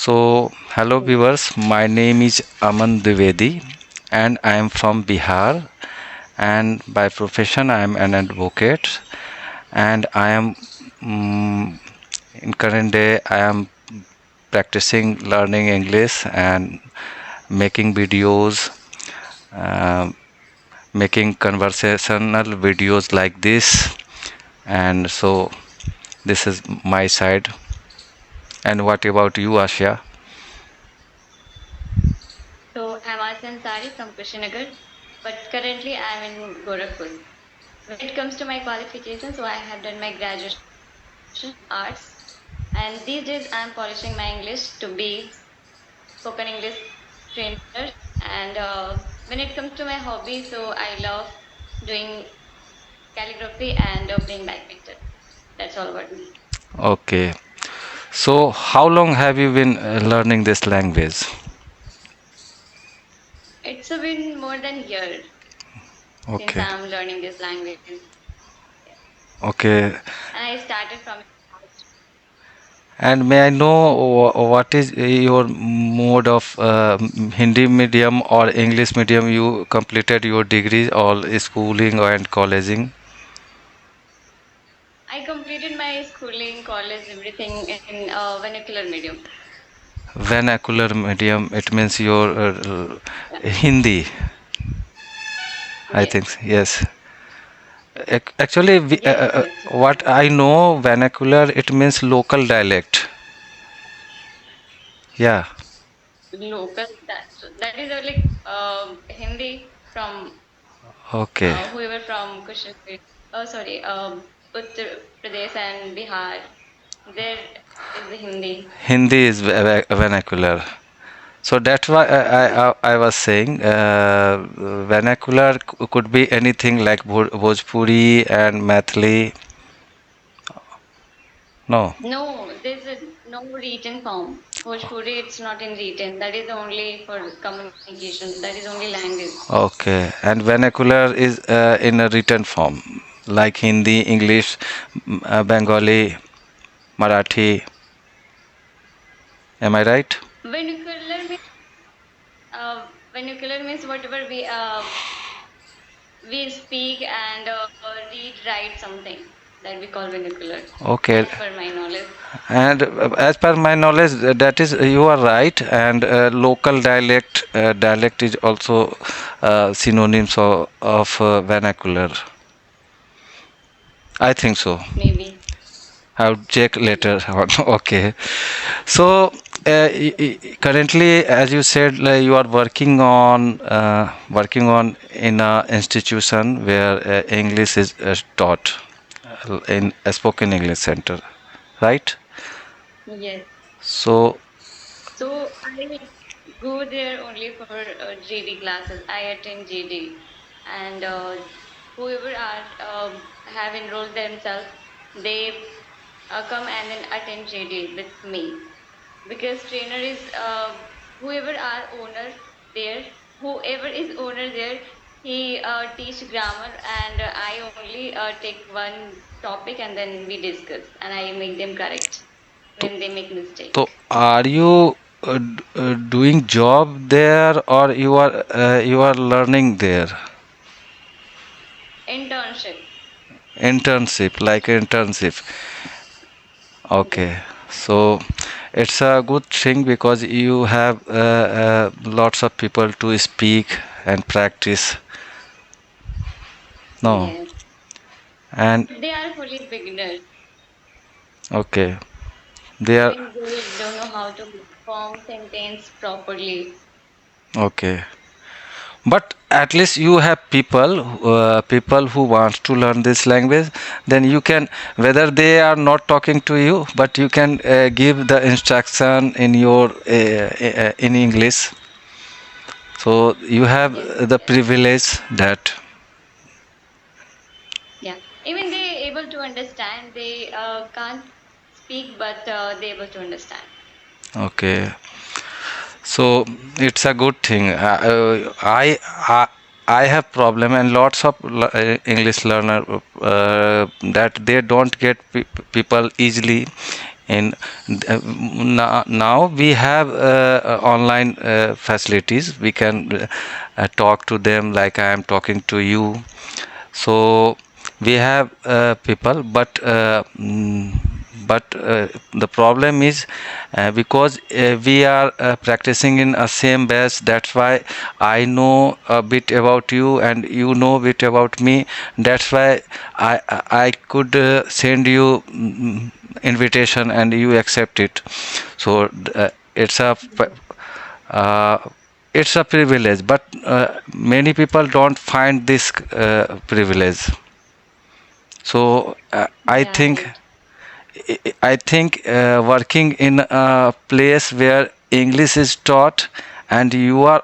Hello viewers, my name is Aman Dwivedi and I am from Bihar, and by profession I am an advocate, and I am in current day I am practicing learning English and making videos, uh, making conversational videos like this, and so this is my side. And what about you, Asha? So I'm Asya Ansari from Kushinagar, but currently I'm in Gorakhpur. When it comes to my qualifications, so I have done my graduation arts, and these days I'm polishing my English to be spoken English trainer. And when it comes to my hobby, so I love doing calligraphy and playing badminton. That's all about me. Okay. So, how long have you been learning this language? It's been more than a year since Okay. I'm learning this language. Yes. Okay. And I started from And may I know what is your mode of Hindi medium or English medium you completed your degree or schooling and colleging? I completed my schooling, college, everything in vernacular medium. Vernacular medium, it means your Yeah. Hindi, I Yes. think. Yes. Actually, Yes, yes. what I know, vernacular, it means local dialect. Yeah. Local. That is like Hindi from Okay. whoever from Kashmir. Oh, sorry. Uttar Pradesh and Bihar. There is the Hindi. Hindi is vernacular. So that's why I was saying vernacular could be anything like Bhojpuri and Mathili. No. No, there's no written form. Bhojpuri, it's not in written. That is only for communication. That is only language. Okay. And vernacular is in a written form like Hindi, English, Bengali, Marathi. Am I right? Vernacular means vernacular means whatever we speak and read, write something that we call vernacular, Okay. as per my knowledge. And as per my knowledge, that is you are right. And local dialect is also synonyms of vernacular. I think so. Maybe. I'll check later on. Okay. So currently, as you said, like, you are working on in a institution where English is taught in a spoken English center, right? Yes. So So I go there only for GD classes. I attend GD, and whoever are have enrolled themselves, they come and then attend GD with me, because trainer is whoever are owner there, whoever is owner there, he teach grammar, and I only take one topic and then we discuss and I make them correct So, when they make so mistake. are you doing job there, or you are learning there? Internship. Internship, like internship. Yes. Okay, so it's a good thing because you have lots of people to speak and practice. No, Yes, and they are fully beginners. okay, they are Even they don't know how to form sentence properly. okay. But at least you have people who want to learn this language. Then you can, whether they are not talking to you, but you can give the instruction in your in English. So you have Yes, the yes. privilege that. Yeah. Even they able to understand. They can't speak, but they able to understand. Okay, so it's a good thing. I have problem and lots of English learner that they don't get people easily in now we have online facilities. We can talk to them like I am talking to you. So we have people, but the problem is because we are practicing in a same batch. That's why I know a bit about you and you know a bit about me. That's why I could send you invitation and you accept it. So it's a uh, it's a privilege, but many people don't find this privilege. So Right. I think working in a place where English is taught and you are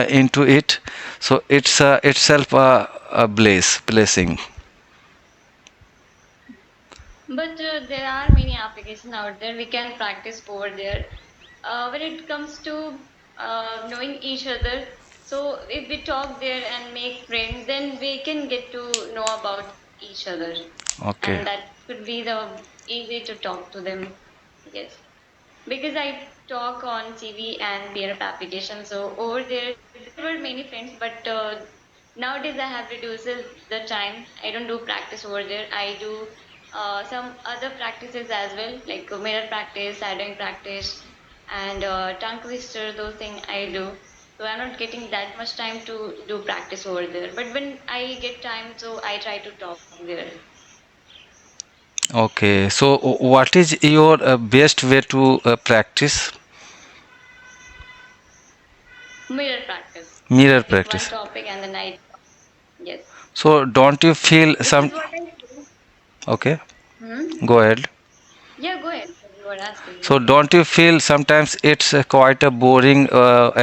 into it, so it's itself a blessing. But there are many applications out there. We can practice over there. When it comes to knowing each other, so if we talk there and make friends, then we can get to know about each other, Okay. and that could be the easy to talk to them. Yes, because I talk on CV and peer application, so over there were many friends, but nowadays I have reduced the time. I don't do practice over there. I do some other practices as well, like mirror practice, shadowing practice, and tongue twister. Those things I do. So I'm not getting that much time to do practice over there. But when I get time, so I try to talk there. Okay. So what is your best way to practice Mirror practice. mirror I pick one practice? topic and then I yes. So don't you feel Because some? what I do. Okay, Hmm? go ahead. Yeah, go ahead. You were asking So me. don't you feel sometimes it's quite a boring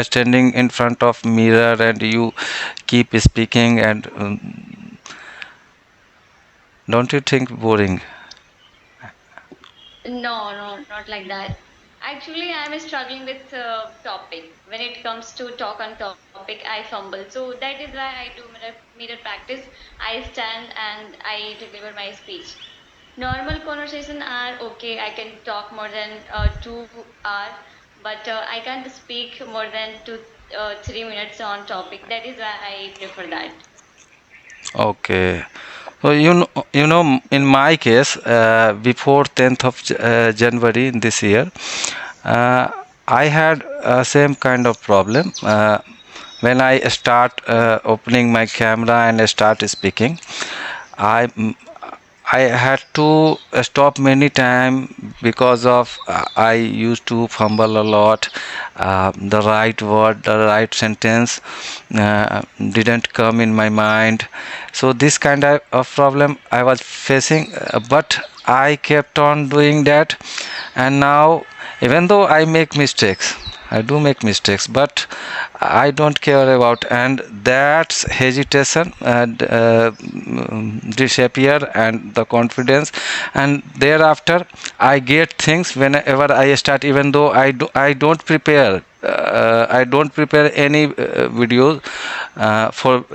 standing in front of mirror and you keep speaking and don't you think boring? No, no, not like that. Actually, I'm struggling with topic. When it comes to talk on topic, I fumble. So that is why I do mirror practice. I stand and I deliver my speech. Normal conversation are okay. I can talk more than 2 hours, but I can't speak more than 3 minutes on topic. That is why I prefer that. Okay. So in my case, before 10th of January in this year, uh, I had same kind of problem. When I start opening my camera and I start speaking, I I had to stop many times because of I used to fumble a lot. The right word, the right sentence didn't come in my mind. So this kind of problem I was facing, but I kept on doing that, and now even though I make mistakes, I do make mistakes, but I don't care about, and that's hesitation and disappear and the confidence, and thereafter I get things whenever I start, even though I don't prepare. I don't prepare any videos for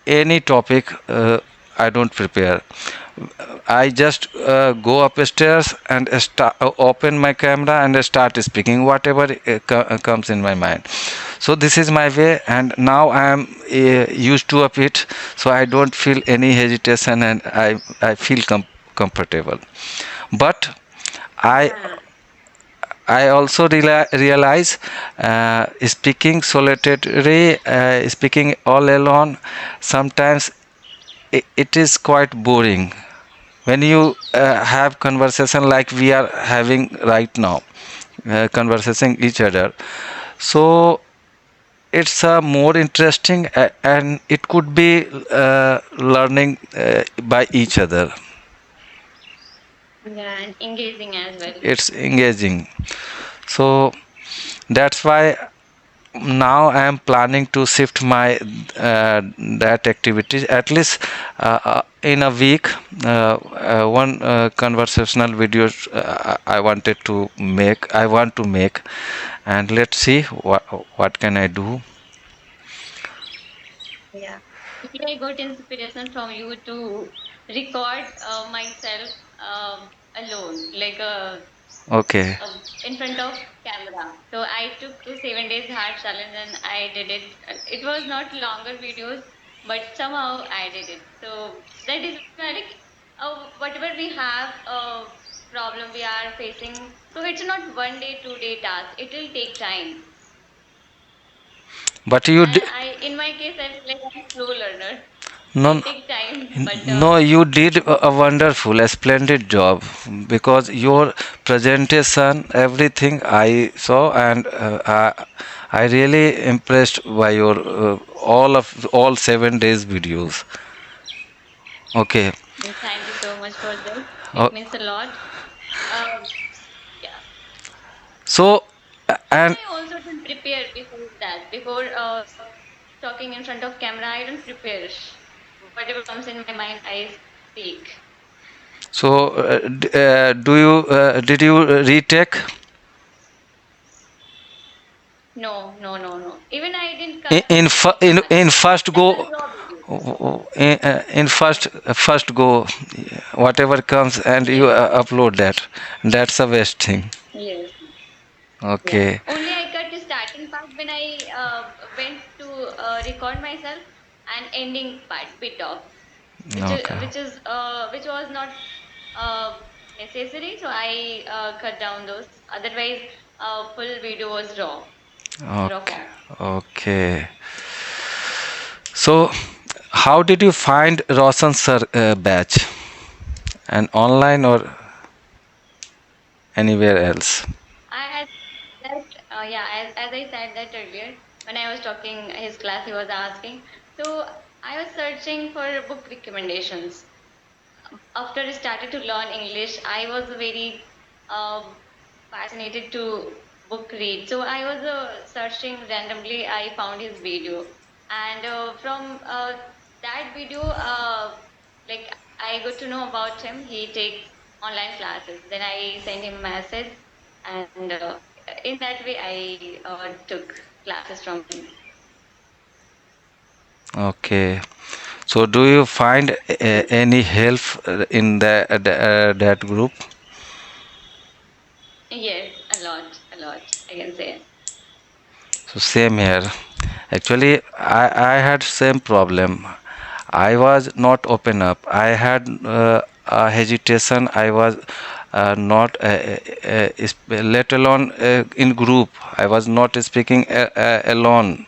any topic. I don't prepare. I just go upstairs and open my camera and start speaking whatever comes in my mind. So this is my way, and now I am used to of it. So I don't feel any hesitation, and I feel comfortable. But I Yeah. I also realize speaking solitary, speaking all alone, sometimes it is quite boring when you have conversation like we are having right now, conversation each other. So it's more interesting and it could be learning by each other. Yeah, and engaging as well. It's engaging. So that's why now I am planning to shift my that activities at least in a week. One conversational videos I wanted to make. I want to make, and let's see what can I do. Yeah. Maybe I got inspiration from you to record myself alone, like Okay. in front of camera. So I took 7 days hard challenge and I did it. It was not longer videos, but somehow I did it. So that is why, like, whatever we have problem we are facing, so it's not 1 day, 2 day task. It will take time. But you And d- in my case, I feel like I'm a slow learner. no, It takes time, but no, you did a wonderful, a splendid job because your presentation, everything I saw, and I really impressed by your all 7 days videos. Okay. thank you so much for this. Uh, It means a lot. Uh, yeah. so And and I also don't prepare before that. Before talking in front of camera, I don't prepare. Whatever comes in my mind, I speak. so do you did you retake No, no, no, no. Even I didn't in first cut go the raw video. in first go whatever comes and you Yes, upload that. That's the best thing. yes, yeah. Okay. Only I cut the starting part when I went to record myself, and ending part bit off, Okay. which was not uh, necessary. So I cut down those. Otherwise, full video was raw Okay. form. Okay. So how did you find Roshan sir batch, and online or anywhere else? I had that, yeah, as I said that earlier, when I was talking his class, he was asking. So I was searching for book recommendations. After I started to learn English, I was very fascinated to book read. So I was searching randomly. I found his video, and from that video, like I got to know about him. He takes online classes. Then I sent him a message, and in that way, I took classes from him. Okay. So do you find any help in that group? Yes, a lot. I can say. So same here. Actually, I had same problem. I was not open up. I had a hesitation. I was not, let alone in group. I was not speaking alone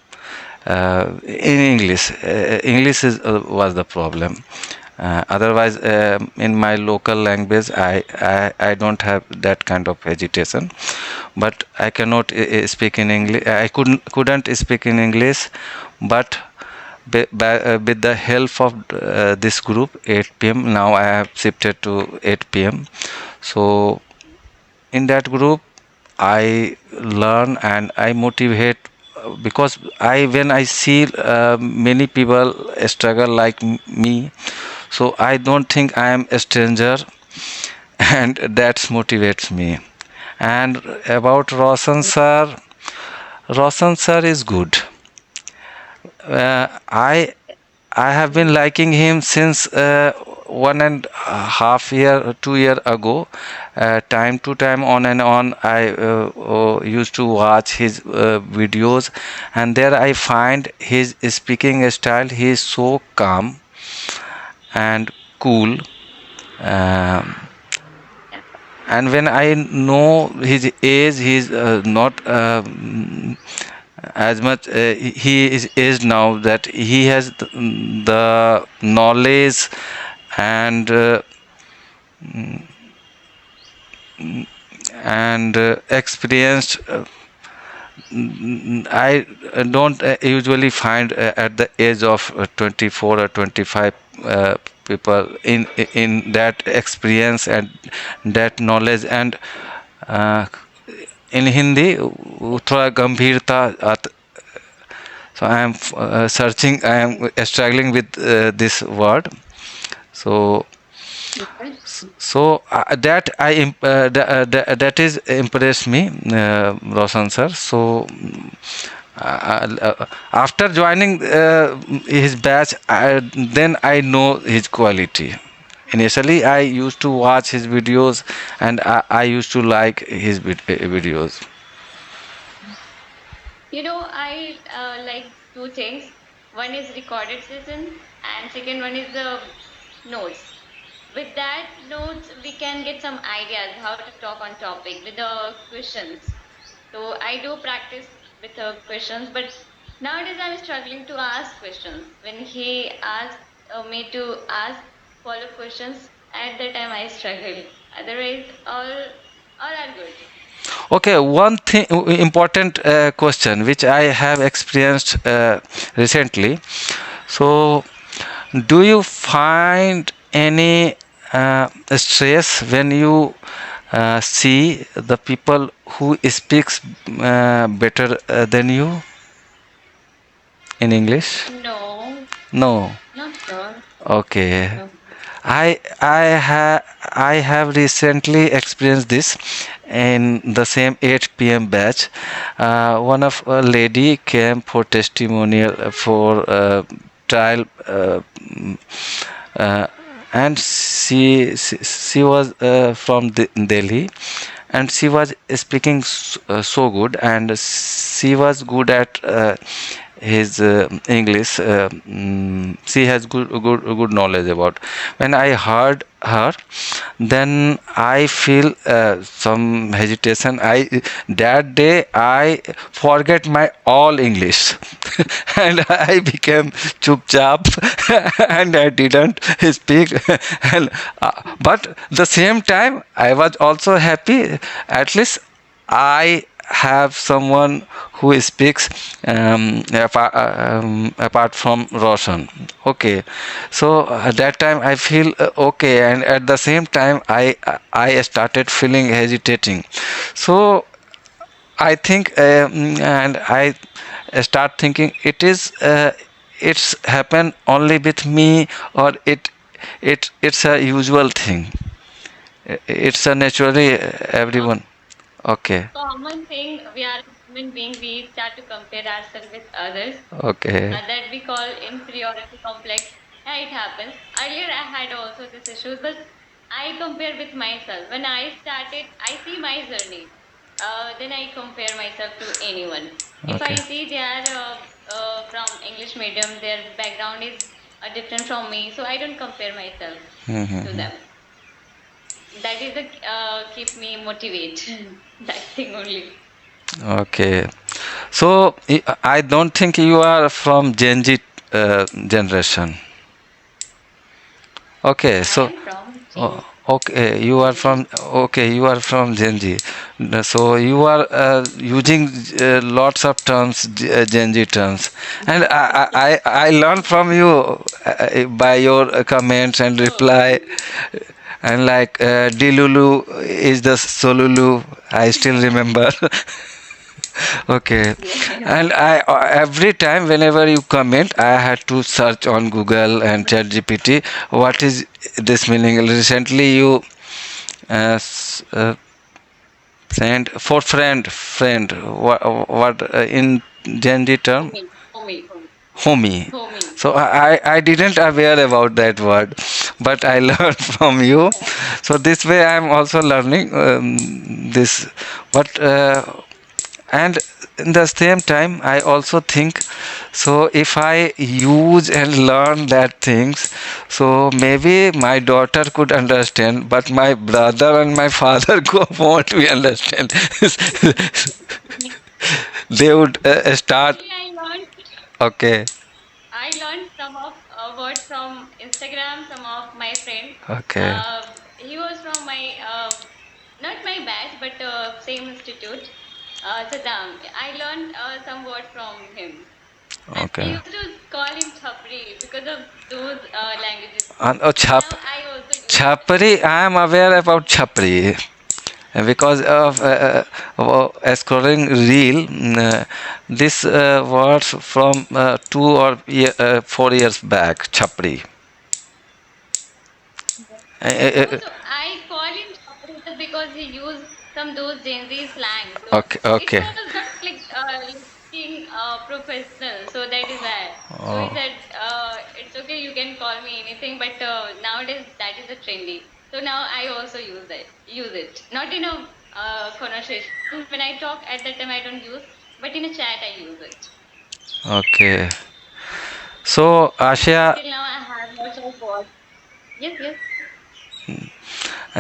in English. English was the problem. Otherwise, in my local language, I don't have that kind of agitation. But I cannot speak in English. I couldn't speak in English, but with the help of this group, 8 p.m. Now I have shifted to 8 p.m. So in that group I learn and I motivate because I when I see many people struggle like me, so I don't think I am a stranger and that motivates me. And about Roshan sir is good. I have been liking him since 1.5 year, 2 year ago. Time to time, on and on, I used to watch his videos, and there I find his speaking style. He is so calm and cool. Um, and when I know his age, he is not as much he is aged now that he has the knowledge and experienced. I don't usually find at the age of 24 or 25 people in that experience and that knowledge and in Hindi थोड़ा गंभीरता so I am searching, I am struggling with this word. So Yes. that that is impressed me, Roshan sir. So after joining his batch, then I know his quality. Initially, I used to watch his videos, and I used to like his videos. I like two things. One is recorded session, and second one is the notes. With that notes, we can get some ideas how to talk on topic with the questions. So I do practice with the questions, but nowadays I'm struggling to ask questions. When he asked me to ask follow questions, at that time I struggle. Otherwise, all are good. Okay, one thing important question which I have experienced recently. So, do you find any stress when you see the people who speaks better than you in English? No, No. not sure. Okay. No. I have recently experienced this in the same 8 p.m. batch. One of a lady came for testimonial for trial, uh, and she was from Delhi, and she was speaking so good, and she was good at his English. She has good knowledge about. When I heard her, then I feel some hesitation. I that day I forget my all English, and I became chup chap, and I didn't speak. and, but the same time, I was also happy. At least I have someone who speaks apart from Roshan. Okay, so at that time I feel okay, and at the same time I started feeling hesitating. So I think, and I start thinking, it's happen only with me, or it's a usual thing. It's a naturally everyone. Okay. Common thing, we are human being, we start to compare ourselves with others, Okay. that we call inferiority complex. Yeah, it happens. Earlier I had also this issue, but I compare with myself. When I started, I see my journey, then I compare myself to anyone. If I Okay. see they are from English medium, their background is different from me, so I don't compare myself to Mm-hmm. them. That is the keep me motivate. That thing only. Okay. So I don't think you are from Gen Z generation. Okay. I So am from oh, Gen okay, you are Gen from, Z. okay, you are from Gen Z. So you are using lots of terms, Gen Z terms, and I learn from you by your comments and Oh, reply, and like Dilulu is the Solulu. I still remember. Okay, yeah. and I every time whenever you comment, I had to search on Google and ChatGPT. What is this meaning? Recently, you sent for friend. What in Gen Z term? Homie, homie, Homie. homie. So I didn't aware about that word, but I learned from you. So this way I am also learning this. But and in the same time I also think, so if I use and learn that things, so maybe my daughter could understand, but my brother and my father won't be understand. They would start. Actually, Okay. I learned some of words from Instagram. Some of my friend. Okay. He was from my not my batch, but same institute. Saddam. I learned some word from him. I Okay. used to call him Chapri because of those languages. And oh, Till now, I also use it. Chapri, I am aware about Chapri because of scrolling reel. This was from 4 years back. Chapri. No, Uh, so I call him Chapri just because he used some those Gen Z slang. So okay. it Okay. was not like looking professional. So that is why. So he Oh. said, "It's okay. You can call me anything. doing, but nowadays that is the trendy. So now I also use it. Not in a conversation. When I talk at that time, I don't use, but in a chat, I use it. Okay. So, Ashia, Till now, I have no choice what. Yes, yes.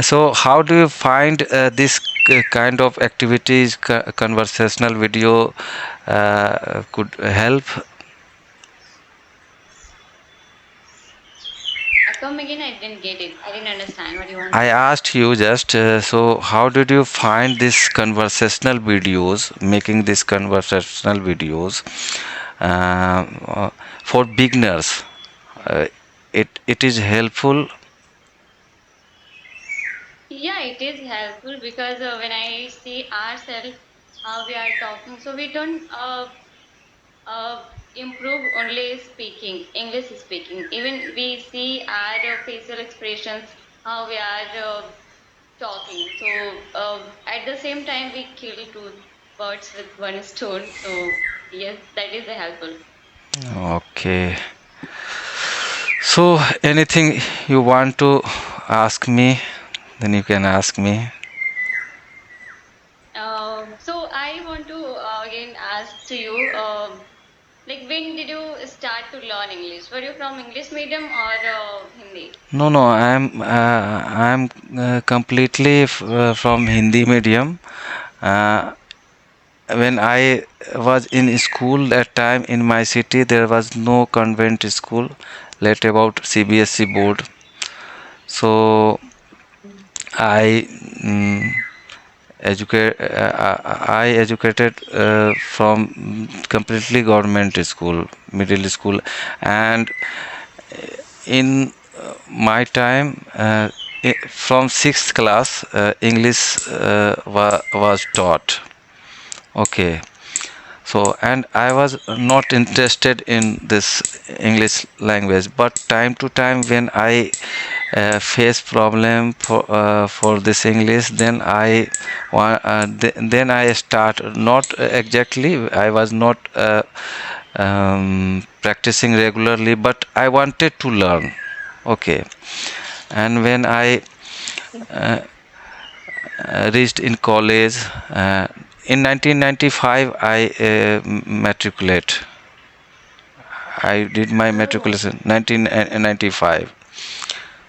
so how do you find this kind of activities, conversational video could help? Come again, I didn't get it. I didn't understand what you want to I say. asked you just, so how did you find this conversational videos, making these conversational videos for beginners? Uh, it is helpful. Yeah, it is helpful because when I see ourselves how we are talking, so we don't improve only speaking, English speaking. Even we see our facial expressions, how we are talking. So at the same time, we kill two birds with one stone. So yes, that is helpful. Okay. So anything you want to ask me, then you can ask me. So I want to again ask to you, like when did you start to learn English? Were you from English medium or Hindi? No, no, I'm completely from Hindi medium. Uh, when I was in school that time in my city, there was no convent school. Let about CBSE board. So I I educated from completely government school, middle school, and in my time from sixth class English was taught. Okay, so and I was not interested in this English language, but time to time when I face problem for this English, then then I start not exactly. I was not practicing regularly, but I wanted to learn. Okay, and when I uh, reached in college in 1995, I matriculate. I did my Oh, matriculation 1995.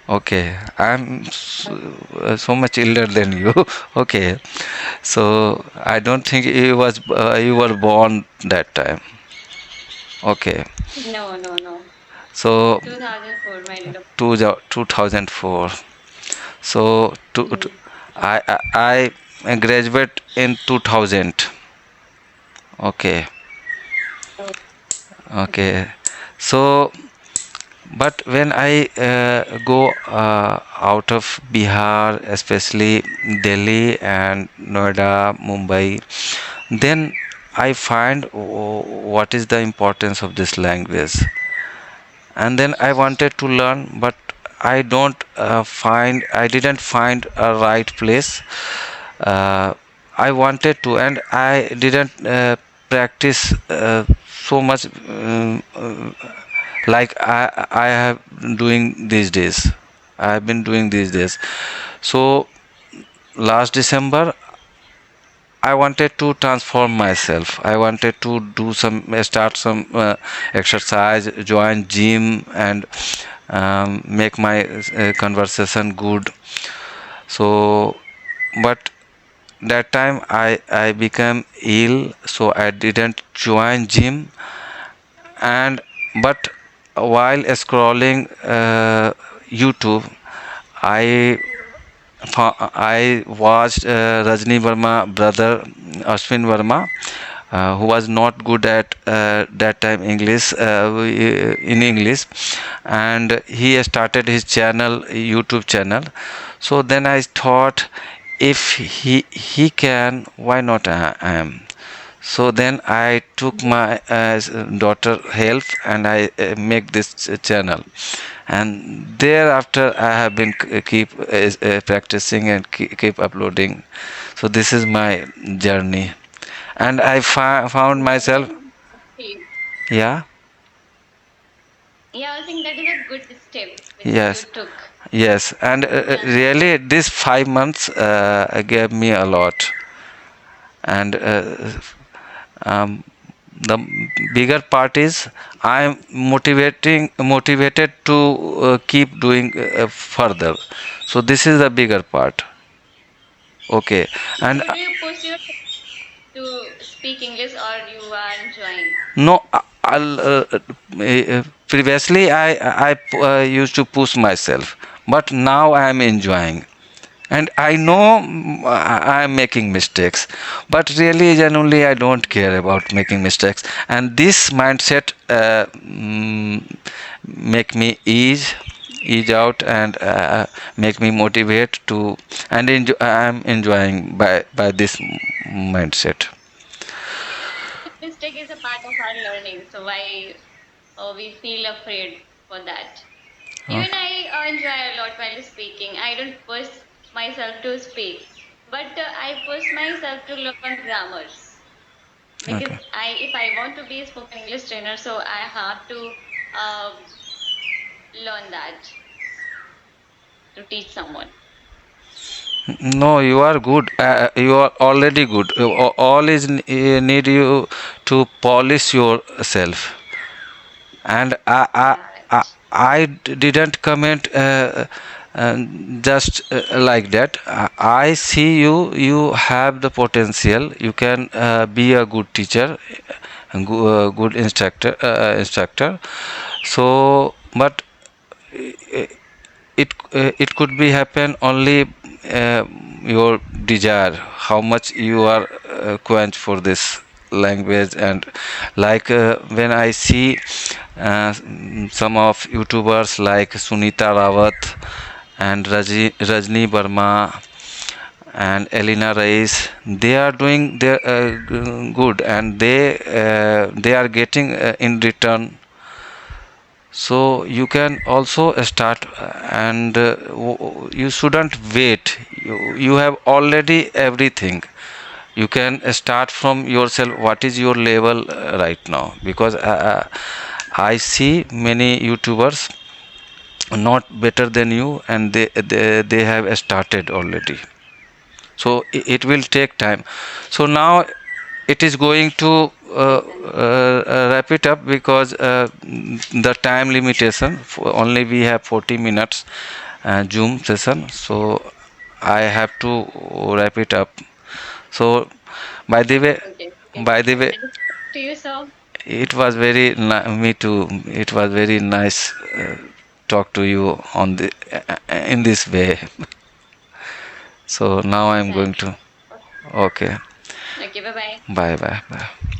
Okay, I'm so much older than you. Okay, so I don't think you were born that time. Okay, no, no, no. so 2004, my little. 2004. So Hmm. I graduate in 2000. Okay, Oh, okay. So but when I go out of Bihar, especially Delhi and Noida, Mumbai, then I find what is the importance of this language. And then I wanted to learn, but I didn't find a right place. Uh, I wanted to, and I didn't practice so much like I have doing these days. I have been doing these days. So last December I wanted to transform myself. I wanted to do start some exercise, join gym, and make my conversation good. So, but that time I became ill, so I didn't join gym. And but while scrolling YouTube, I I watched Rajni Verma brother Ashwin Verma, who was not good at that time English in English, and he started his channel, YouTube channel. So then I thought, if he can, why not I am? So then I took my daughter help, and I make this channel, and thereafter I have been keep practicing and keep uploading. So this is my journey, and I found myself. okay. Yeah. Yeah, I think that is a good step which you Yes, took. yes, and Yeah. really, these 5 months gave me a lot, and um, the bigger part is I am motivated to keep doing further. So this is the bigger part. Okay, and So do you push your to speak English or you are enjoying? no, I'll previously I used to push myself, but now I am enjoying. And I know I am making mistakes, but really, genuinely, I don't care about making mistakes. And this mindset make me ease out and make me motivate to and enjoy, I am enjoying by this mindset. Mistake is a part of our learning, so why we feel afraid for that? Even Okay. I enjoy a lot while speaking. I don't push myself to speak, but I push myself to learn grammars because Okay. if I want to be a spoken English trainer, so I have to uh, learn that to teach someone. No, you are good. You are already good. All is need you to polish yourself. And Yeah, right. didn't comment just like that. I see you. You have the potential. You can be a good teacher, good instructor. So, but it could be happen only your desire how much you are quench for this language. And like when I see some of youtubers like Sunita Rawat and Rajni Burma and Elena Reis, they are doing their good, and they are getting in return. So you can also start, and you shouldn't wait. You have already everything. You can start from yourself. What is your level right now? Because I see many YouTubers not better than you, and they have started already. So it will take time. So now it is going to wrap it up because the time limitation only we have 40 minutes zoom session, so I have to wrap it up. So by the way Okay. by the way Nice to you, sir. it was me too, it was very nice talk to you on the in this way. So now I'm going Thank to you. okay. Okay, bye bye. Bye bye bye.